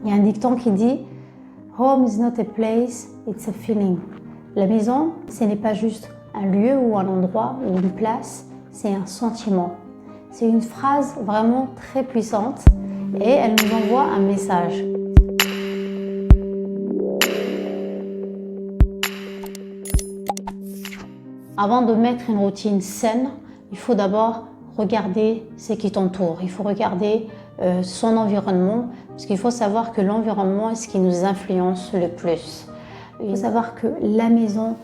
Il y a un dicton qui dit « Home is not a place, it's a feeling ». La maison, ce n'est pas juste un lieu ou un endroit ou une place, c'est un sentiment. C'est une phrase vraiment très puissante et elle nous envoie un message. Avant de mettre une routine saine, il faut d'abord regarder ce qui t'entoure. Il faut regarder son environnement, parce qu'il faut savoir que l'environnement est ce qui nous influence le plus. Il faut savoir que la maison,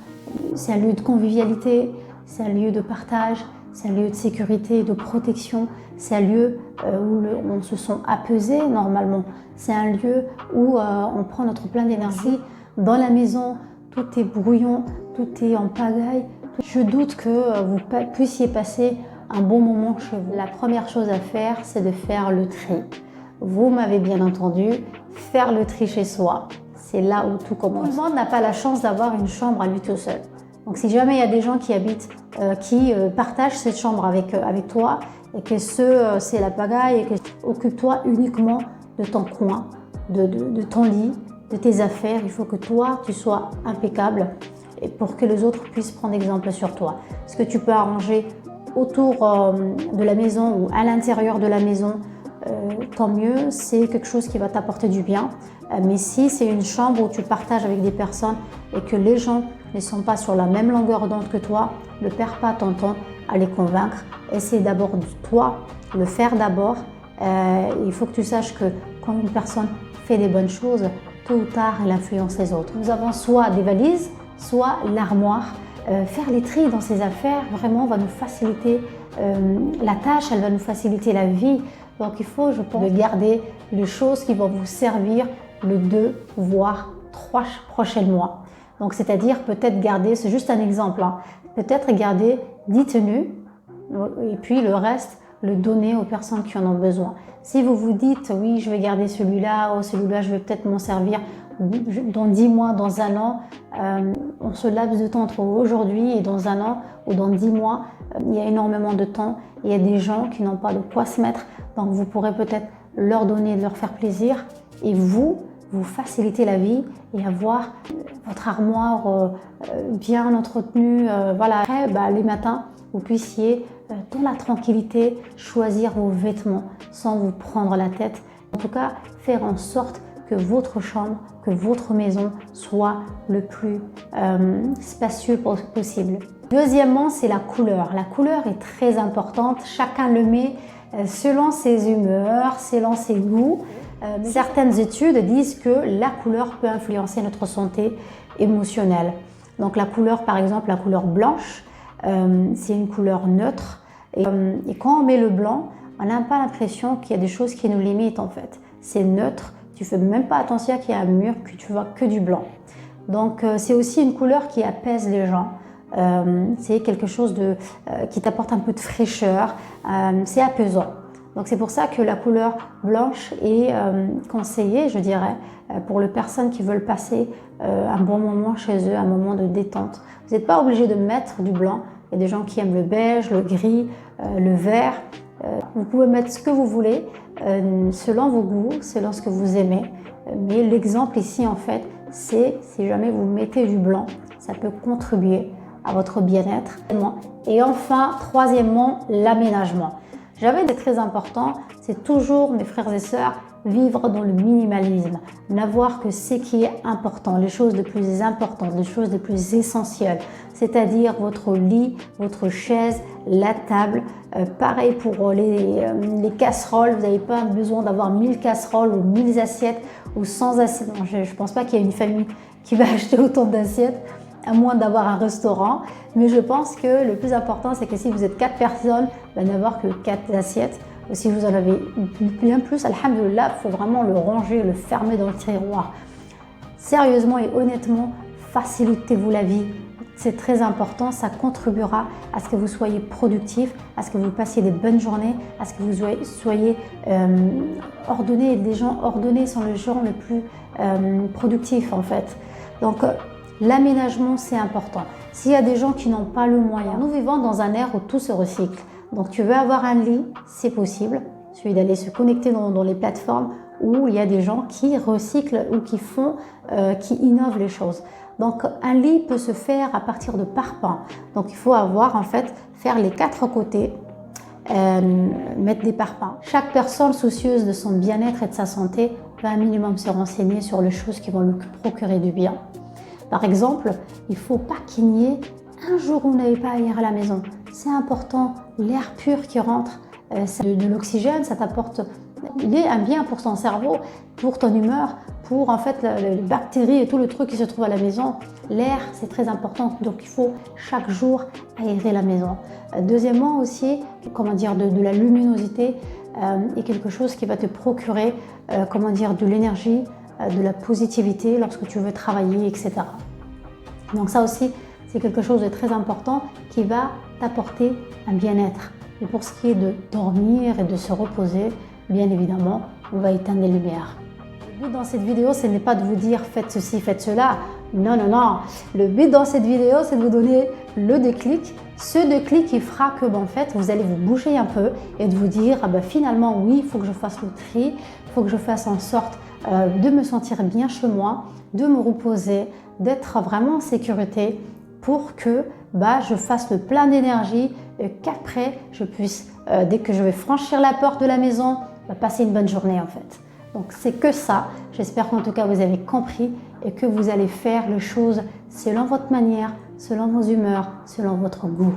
c'est un lieu de convivialité, c'est un lieu de partage, c'est un lieu de sécurité, de protection, c'est un lieu où on se sent apaisé normalement. C'est un lieu où on prend notre plein d'énergie. Dans la maison, tout est brouillon, tout est en pagaille. Je doute que vous puissiez passer un bon moment chez vous. La première chose à faire, c'est de faire le tri. Vous m'avez bien entendu, faire le tri chez soi, c'est là où tout commence. Tout le monde n'a pas la chance d'avoir une chambre à lui tout seul. Donc si jamais il y a des gens qui habitent, qui partagent cette chambre avec toi et que c'est la pagaille et que occupe-toi uniquement de ton coin, de ton lit, de tes affaires. Il faut que toi, tu sois impeccable et pour que les autres puissent prendre exemple sur toi. Ce que tu peux arranger autour de la maison ou à l'intérieur de la maison, tant mieux, c'est quelque chose qui va t'apporter du bien. Mais si c'est une chambre où tu partages avec des personnes et que les gens ne sont pas sur la même longueur d'onde que toi, ne perds pas ton temps à les convaincre. Essaie d'abord de toi, le faire d'abord. Il faut que tu saches que quand une personne fait des bonnes choses, tôt ou tard, elle influence les autres. Nous avons soit des valises, soit l'armoire. Faire les tris dans ses affaires, vraiment, va nous faciliter la tâche, elle va nous faciliter la vie. Donc il faut, je pense, garder les choses qui vont vous servir le 2, voire 3 prochains mois. Donc c'est-à-dire peut-être garder, c'est juste un exemple, hein, peut-être garder 10 tenues et puis le reste, le donner aux personnes qui en ont besoin. Si vous vous dites, oui, je vais garder celui-là, ou celui-là, je vais peut-être m'en servir dans 10 mois, dans un an, on se laps de temps entre aujourd'hui et dans un an ou dans 10 mois, il y a énormément de temps. Il y a des gens qui n'ont pas de quoi se mettre, donc vous pourrez peut-être leur donner, leur faire plaisir et vous faciliter la vie et avoir votre armoire bien entretenue. Voilà. Après, les matins, vous puissiez, dans la tranquillité, choisir vos vêtements sans vous prendre la tête. En tout cas, faire en sorte que votre chambre, que votre maison soit le plus spacieux possible. Deuxièmement, c'est la couleur. La couleur est très importante. Chacun le met selon ses humeurs, selon ses goûts. Certaines études disent que la couleur peut influencer notre santé émotionnelle. Donc la couleur, par exemple, la couleur blanche, c'est une couleur neutre. Et quand on met le blanc, on n'a pas l'impression qu'il y a des choses qui nous limitent en fait. C'est neutre. Tu ne fais même pas attention qu'il y a un mur, que tu vois que du blanc. Donc c'est aussi une couleur qui apaise les gens. C'est quelque chose qui t'apporte un peu de fraîcheur. C'est apaisant. Donc c'est pour ça que la couleur blanche est conseillée, je dirais, pour les personnes qui veulent passer un bon moment chez eux, un moment de détente. Vous n'êtes pas obligé de mettre du blanc. Il y a des gens qui aiment le beige, le gris, le vert. Vous pouvez mettre ce que vous voulez, selon vos goûts, selon ce que vous aimez. Mais l'exemple ici, en fait, c'est si jamais vous mettez du blanc, ça peut contribuer à votre bien-être. Et enfin, troisièmement, l'aménagement. Jamais c'est très important, c'est toujours, mes frères et sœurs, vivre dans le minimalisme, n'avoir que ce qui est important, les choses les plus importantes, les choses les plus essentielles, c'est-à-dire votre lit, votre chaise, la table. Pareil pour les casseroles, vous n'avez pas besoin d'avoir 1000 casseroles ou 1000 assiettes ou 100 assiettes. Non, je ne pense pas qu'il y ait une famille qui va acheter autant d'assiettes, à moins d'avoir un restaurant. Mais je pense que le plus important, c'est que si vous êtes 4 personnes, n'avoir que 4 assiettes. Ou si vous en avez bien plus, alhamdoulilah, il faut vraiment le ranger, le fermer dans le tiroir. Sérieusement et honnêtement, facilitez-vous la vie. C'est très important, ça contribuera à ce que vous soyez productif, à ce que vous passiez des bonnes journées, à ce que vous soyez ordonné. Les gens ordonnés sont les gens les plus productifs en fait. Donc l'aménagement, c'est important. S'il y a des gens qui n'ont pas le moyen, nous vivons dans un ère où tout se recycle. Donc tu veux avoir un lit, c'est possible. Il suffit d'aller se connecter dans les plateformes où il y a des gens qui recyclent ou qui font, qui innovent les choses. Donc un lit peut se faire à partir de parpaings. Donc il faut avoir en fait, faire les 4 côtés, mettre des parpaings. Chaque personne soucieuse de son bien-être et de sa santé va un minimum se renseigner sur les choses qui vont lui procurer du bien. Par exemple, il ne faut pas qu'il n'y ait un jour où vous n'avez pas à aérer la maison. C'est important, l'air pur qui rentre, de l'oxygène, ça t'apporte un bien pour ton cerveau, pour ton humeur, pour en fait les bactéries et tout le truc qui se trouve à la maison. L'air, c'est très important, donc il faut chaque jour aérer la maison. Deuxièmement aussi, comment dire, de la luminosité est quelque chose qui va te procurer, comment dire, de l'énergie, de la positivité lorsque tu veux travailler, etc. Donc ça aussi, c'est quelque chose de très important qui va t'apporter un bien-être. Et pour ce qui est de dormir et de se reposer, bien évidemment, on va éteindre les lumières. Le but dans cette vidéo, ce n'est pas de vous dire faites ceci, faites cela. Non, non, non. Le but dans cette vidéo, c'est de vous donner le déclic. Ce déclic qui fera que, en fait, vous allez vous bouger un peu et de vous dire finalement, oui, il faut que je fasse le tri, il faut que je fasse en sorte de me sentir bien chez moi, de me reposer, d'être vraiment en sécurité pour que je fasse le plein d'énergie et qu'après, je puisse, dès que je vais franchir la porte de la maison, passer une bonne journée en fait. Donc c'est que ça. J'espère qu'en tout cas vous avez compris et que vous allez faire les choses selon votre manière, selon vos humeurs, selon votre goût.